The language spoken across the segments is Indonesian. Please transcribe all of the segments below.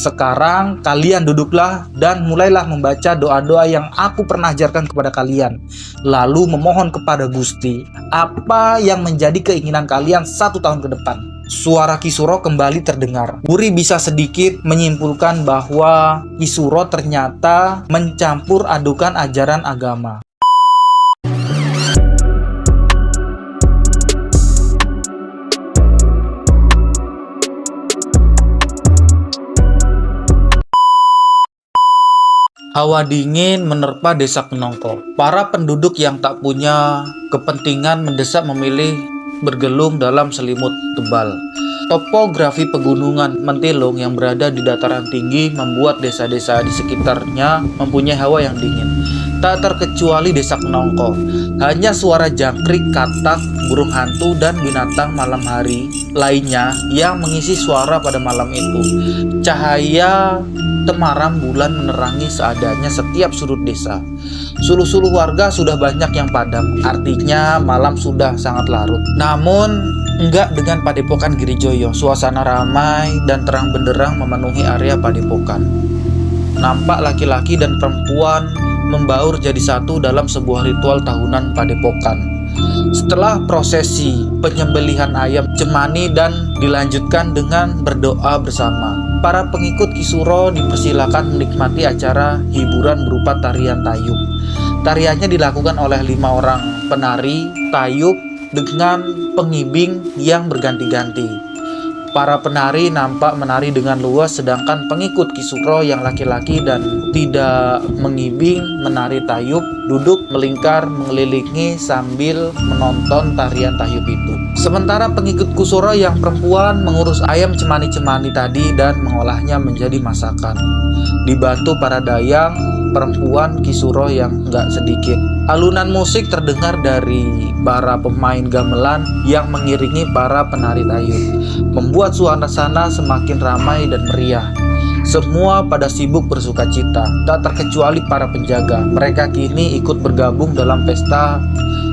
Sekarang kalian duduklah dan mulailah membaca doa-doa yang aku pernah ajarkan kepada kalian. Lalu memohon kepada Gusti apa yang menjadi keinginan kalian 1 tahun ke depan. Suara Ki Suro kembali terdengar. Wuri bisa sedikit menyimpulkan bahwa Ki Suro ternyata mencampur adukan ajaran agama. Hawa dingin menerpa desa Kenongko. Para penduduk yang tak punya kepentingan mendesak memilih bergelung dalam selimut tebal. Topografi pegunungan Mentilung yang berada di dataran tinggi membuat desa-desa di sekitarnya mempunyai hawa yang dingin. Tak terkecuali desa Kenongko. Hanya suara jangkrik, katak, burung hantu, dan binatang malam hari lainnya yang mengisi suara pada malam itu. Cahaya temaram bulan menerangi seadanya setiap sudut desa. Suluh-suluh warga sudah banyak yang padam, artinya malam sudah sangat larut. Namun, enggak dengan Padepokan Girijoyo. Suasana ramai dan terang benderang memenuhi area Padepokan. Nampak laki-laki dan perempuan membaur jadi satu dalam sebuah ritual tahunan Padepokan. Setelah prosesi penyembelihan ayam cemani dan dilanjutkan dengan berdoa bersama, para pengikut Ki Suro dipersilakan menikmati acara hiburan berupa tarian tayub. Tariannya dilakukan oleh 5 orang penari tayub dengan pengibing yang berganti-ganti. Para penari nampak menari dengan luas, sedangkan pengikut Ki Suro yang laki-laki dan tidak mengibing menari tayub duduk melingkar mengelilingi sambil menonton tarian tayub itu. Sementara pengikut Ki Suro yang perempuan mengurus ayam cemani-cemani tadi dan mengolahnya menjadi masakan. Dibantu para dayang perempuan Ki Suro yang enggak sedikit. Alunan musik terdengar dari para pemain gamelan yang mengiringi para penari tayub, membuat suasana semakin ramai dan meriah. Semua pada sibuk bersukacita, tak terkecuali para penjaga. Mereka kini ikut bergabung dalam pesta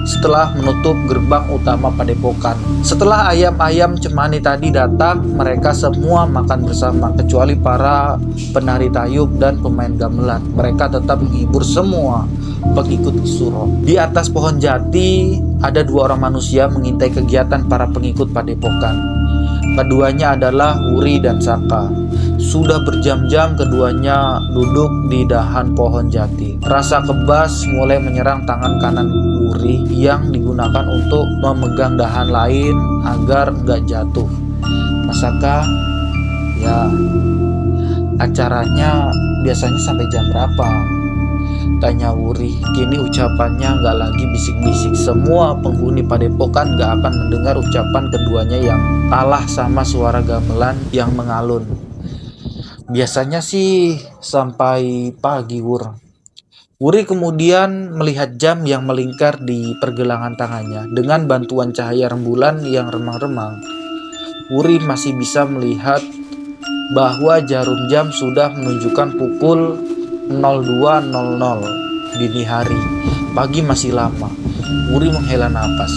setelah menutup gerbang utama Padepokan. Setelah ayam-ayam cemani tadi datang, mereka semua makan bersama, kecuali para penari tayub dan pemain gamelan. Mereka tetap menghibur semua pengikut Ki Suro. Di atas pohon jati ada 2 orang manusia mengintai kegiatan para pengikut Padepokan. Keduanya adalah Wuri dan Saka. Sudah berjam-jam keduanya duduk di dahan pohon jati. Rasa kebas mulai menyerang tangan kanan Wuri yang digunakan untuk memegang dahan lain agar enggak jatuh. Mas Saka, ya acaranya biasanya sampai jam berapa? Tanya Wuri. Kini ucapannya nggak lagi bisik-bisik. Semua penghuni Padepokan nggak akan mendengar ucapan keduanya yang kalah sama suara gamelan yang mengalun. Biasanya sih sampai pagi, Wur. Wuri kemudian melihat jam yang melingkar di pergelangan tangannya. Dengan bantuan cahaya rembulan yang remang-remang, Wuri masih bisa melihat bahwa jarum jam sudah menunjukkan pukul 02.00 dini hari. Pagi masih lama. Wuri menghela napas.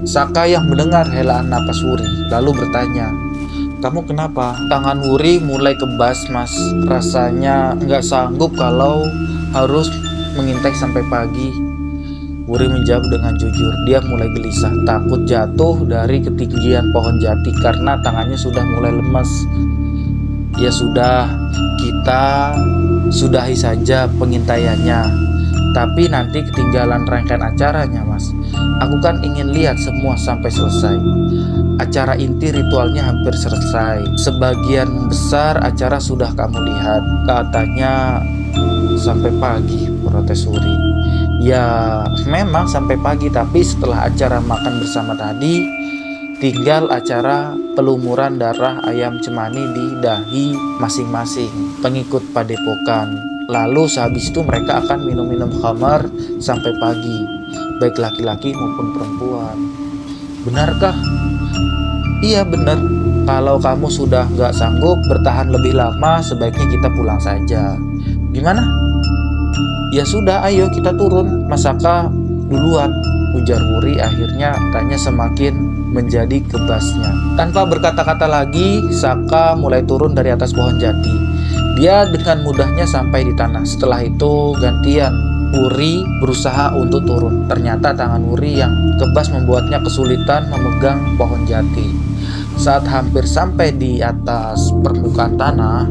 Saka yang mendengar helaan napas Wuri lalu bertanya, "Kamu kenapa?" Tangan Wuri mulai kebas, Mas. Rasanya nggak sanggup kalau harus mengintai sampai pagi. Wuri menjawab dengan jujur. Dia mulai gelisah, takut jatuh dari ketinggian pohon jati karena tangannya sudah mulai lemas. Ya sudah, kita sudahi saja pengintaiannya. Tapi nanti ketinggalan rangkaian acaranya, Mas. Aku kan ingin lihat semua sampai selesai. Acara inti ritualnya hampir selesai. Sebagian besar acara sudah kamu lihat. Katanya sampai pagi, protes Wuri. Ya memang sampai pagi, tapi setelah acara makan bersama tadi, tinggal acara pelumuran darah ayam cemani di dahi masing-masing pengikut Padepokan. Lalu sehabis itu mereka akan minum-minum khamar sampai pagi, baik laki-laki maupun perempuan. Benarkah? Iya benar. Kalau kamu sudah nggak sanggup bertahan lebih lama, sebaiknya kita pulang saja. Gimana? Ya sudah, ayo kita turun. Mas Saka duluan. ujar Wuri. Akhirnya tanya semakin menjadi kebasnya. Tanpa berkata-kata lagi, Saka mulai turun dari atas pohon jati. Dia dengan mudahnya sampai di tanah. Setelah itu gantian Wuri berusaha untuk turun. Ternyata tangan Wuri yang kebas membuatnya kesulitan memegang pohon jati. Saat hampir sampai di atas permukaan tanah,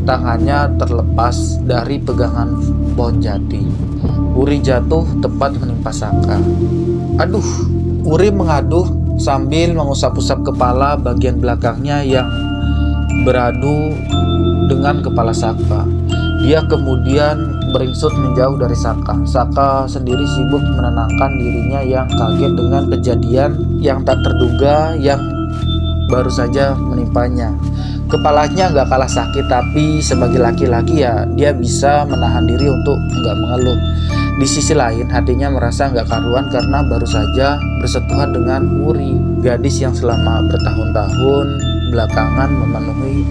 tangannya terlepas dari pegangan pohon jati. Wuri jatuh tepat menimpa Saka. Aduh, Wuri mengaduh sambil mengusap-usap kepala bagian belakangnya yang beradu dengan kepala Saka. Dia kemudian beringsut menjauh dari Saka. Saka sendiri sibuk menenangkan dirinya yang kaget dengan kejadian yang tak terduga yang baru saja menimpanya. Kepalanya nggak kalah sakit, tapi sebagai laki-laki ya dia bisa menahan diri untuk nggak mengeluh. Di sisi lain, hatinya merasa nggak karuan karena baru saja bersentuhan dengan Wuri, gadis yang selama bertahun-tahun belakangan memenuhi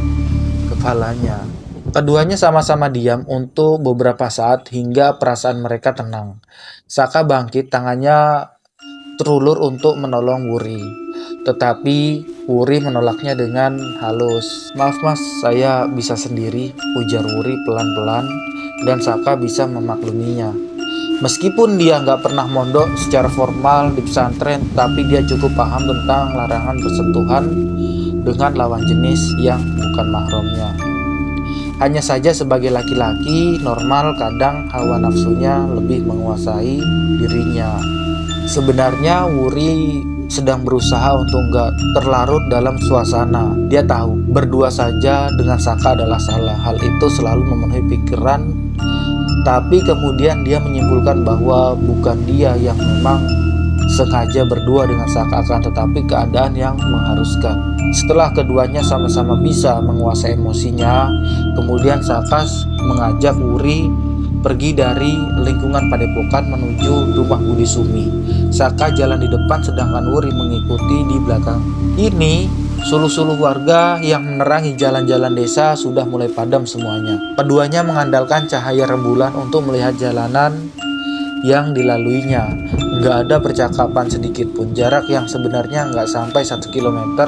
kepalanya. Keduanya sama-sama diam untuk beberapa saat hingga perasaan mereka tenang. Saka bangkit, tangannya terulur untuk menolong Wuri. Tetapi Wuri menolaknya dengan halus. "Maaf mas, saya bisa sendiri," ujar Wuri pelan-pelan, dan Saka bisa memakluminya. Meskipun dia nggak pernah mondok secara formal di pesantren, tapi dia cukup paham tentang larangan bersentuhan dengan lawan jenis yang bukan mahramnya. Hanya saja sebagai laki-laki normal, kadang hawa nafsunya lebih menguasai dirinya. Sebenarnya Wuri sedang berusaha untuk nggak terlarut dalam suasana. Dia tahu berdua saja dengan Saka adalah salah. Hal itu selalu memenuhi pikiran, tapi kemudian dia menyimpulkan bahwa bukan dia yang memang sengaja berdua dengan Saka, akan tetapi keadaan yang mengharuskan. Setelah keduanya sama-sama bisa menguasai emosinya, kemudian Saka mengajak Wuri pergi dari lingkungan padepokan menuju rumah Budi Sumi. Saka jalan di depan sedangkan Wuri mengikuti di belakang. Ini suluh-suluh warga yang menerangi jalan-jalan desa sudah mulai padam semuanya. Keduanya mengandalkan cahaya rembulan untuk melihat jalanan yang dilaluinya. Nggak ada percakapan sedikit pun. Jarak yang sebenarnya nggak sampai 1 kilometer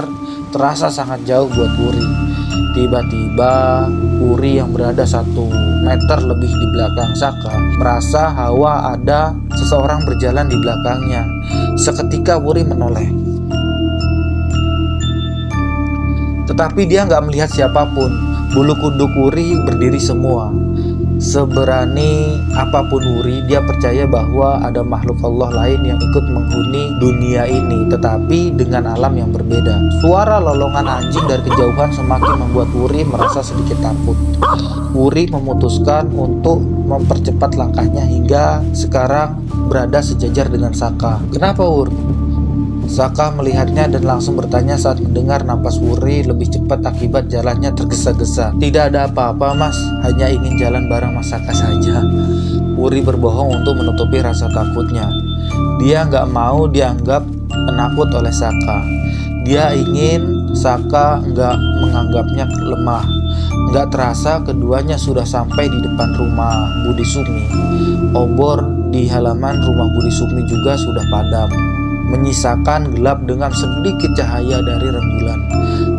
terasa sangat jauh buat Wuri. Tiba-tiba Wuri yang berada 1 meter lebih di belakang Saka merasa hawa ada seseorang berjalan di belakangnya. Seketika Wuri menoleh, tetapi dia nggak melihat siapapun. Bulu kuduk Wuri berdiri semua. Seberani apapun Wuri, dia percaya bahwa ada makhluk Allah lain yang ikut menghuni dunia ini, tetapi dengan alam yang berbeda. Suara lolongan anjing dari kejauhan semakin membuat Wuri merasa sedikit takut. Wuri memutuskan untuk mempercepat langkahnya hingga sekarang berada sejajar dengan Saka. "Kenapa, Wur?" Saka melihatnya dan langsung bertanya saat mendengar napas Wuri lebih cepat akibat jalannya tergesa-gesa. "Tidak ada apa-apa mas, hanya ingin jalan bareng mas Saka saja." Wuri berbohong untuk menutupi rasa takutnya. Dia nggak mau dianggap penakut oleh Saka. Dia ingin Saka nggak menganggapnya lemah. Nggak terasa keduanya sudah sampai di depan rumah Budi Sumi. Obor di halaman rumah Budi Sumi juga sudah padam, menyisakan gelap dengan sedikit cahaya dari rembulan.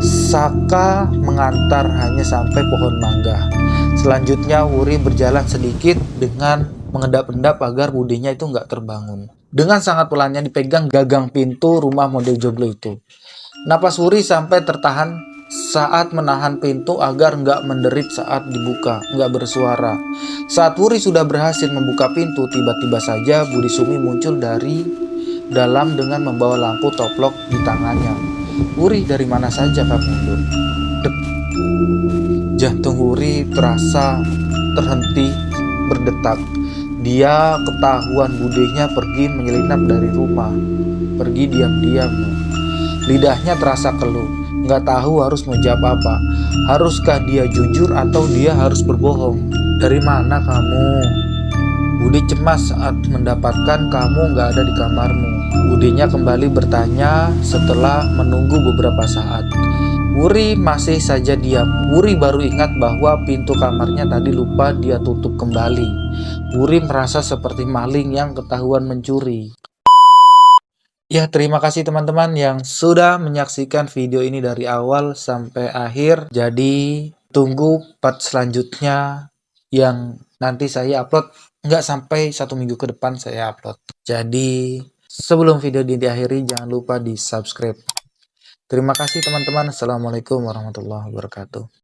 Saka mengantar hanya sampai pohon mangga. Selanjutnya Wuri berjalan sedikit dengan mengendap-endap agar budinya itu nggak terbangun. Dengan sangat pelannya dipegang gagang pintu rumah model joglo itu. Napas Wuri sampai tertahan saat menahan pintu agar nggak menderit saat dibuka, nggak bersuara. Saat Wuri sudah berhasil membuka pintu, tiba-tiba saja Budi Sumi muncul dari dalam dengan membawa lampu toplok di tangannya. "Wuri, dari mana saja kamu?" Dek. Jantung Wuri terasa terhenti berdetak. Dia ketahuan budinya pergi menyelinap dari rumah, pergi diam-diam. Lidahnya terasa keluh, nggak tahu harus menjawab apa. Haruskah dia jujur atau dia harus berbohong? "Dari mana kamu?" Budi cemas saat mendapatkan kamu nggak ada di kamarmu. Budinya kembali bertanya setelah menunggu beberapa saat. Wuri masih saja diam. Wuri baru ingat bahwa pintu kamarnya tadi lupa dia tutup kembali. Wuri merasa seperti maling yang ketahuan mencuri. Ya, terima kasih teman-teman yang sudah menyaksikan video ini dari awal sampai akhir. Jadi, tunggu part selanjutnya yang nanti saya upload. Nggak sampai 1 minggu ke depan saya upload. Jadi, sebelum video ini diakhiri, jangan lupa di subscribe. Terima kasih teman-teman. Assalamualaikum warahmatullahi wabarakatuh.